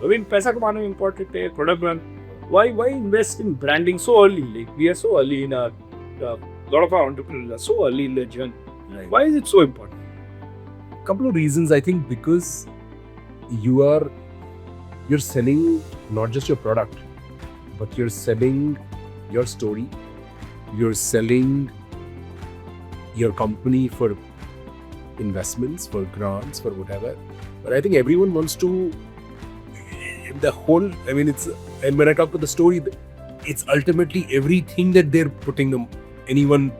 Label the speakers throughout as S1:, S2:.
S1: I mean, paisa kamana important hai, product brand. Why invest in branding so early? Like we are so early in a lot of our entrepreneurs are so early in their journey.
S2: Right.
S1: Why is it so important?
S2: Couple of reasons. I think because you're selling not just your product, but you're selling your story. You're selling your company for investments, for grants, for whatever. But I think everyone wants to and when I talk about the story, it's ultimately everything that they're putting them. Anyone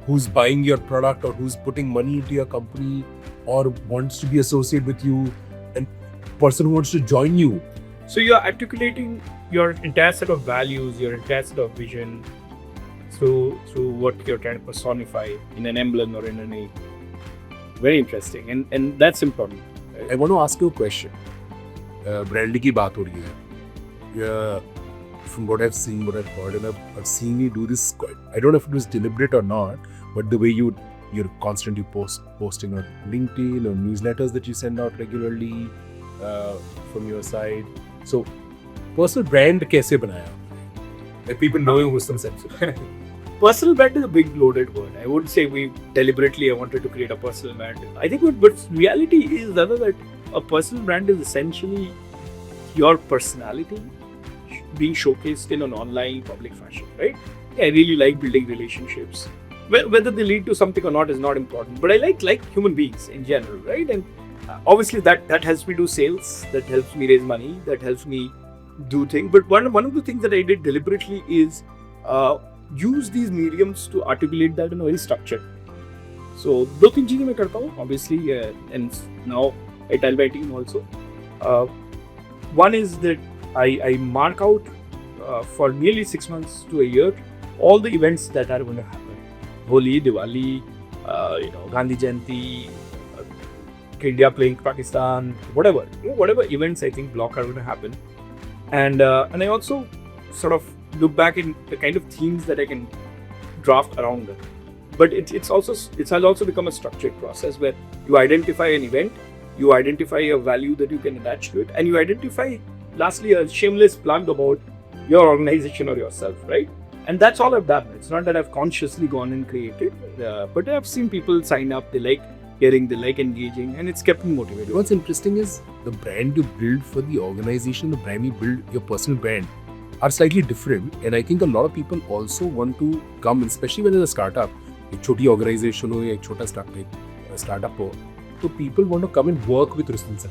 S2: who's buying your product or who's putting money into your company or wants to be associated with you, and person who wants to join you.
S1: So you're articulating your entire set of values, your entire set of vision through what you're trying to personify in an emblem or in a name. Very interesting, and that's important.
S2: I want to ask you a question. Branding की बात हो रही है. From what I've seen, what I've heard, and I've seen you do this quite. I don't know if it was deliberate or not, but the way you're constantly posting on LinkedIn or newsletters that you send out regularly from your side. So, personal brand कैसे बनाया? Let people know you with some sense.
S1: Personal brand is a big loaded word. I wouldn't say I wanted to create a personal brand. I think but reality is that a personal brand is essentially your personality being showcased in an online public fashion, right? I really like building relationships. Whether they lead to something or not is not important, but I like human beings in general, right? And obviously that helps me do sales, that helps me raise money, that helps me do things. But one of the things that I did deliberately is use these mediums to articulate that in a very structured. So दो तीन चीजें मैं करता हूँ, obviously, and now I tell my team also. One is that I mark out for nearly 6 months to a year all the events that are going to happen. Holi, Diwali, Gandhi Jayanti, India playing Pakistan, whatever events I think block are going to happen, and I also sort of look back in the kind of themes that I can draft around them. But it has also become a structured process where you identify an event, you identify a value that you can attach to it, and you identify, lastly, a shameless plug about your organization or yourself, right? And that's all I've done. It's not that I've consciously gone and created, but I've seen people sign up, they like hearing, they like engaging, and it's kept me motivated.
S2: What's interesting is the brand you build for the organization, the brand you build, your personal brand, are slightly different. And I think a lot of people also want to come, especially when it's a startup, एक छोटी organization हो या एक छोटा startup हो, so people want to come and work with Ruslan sir.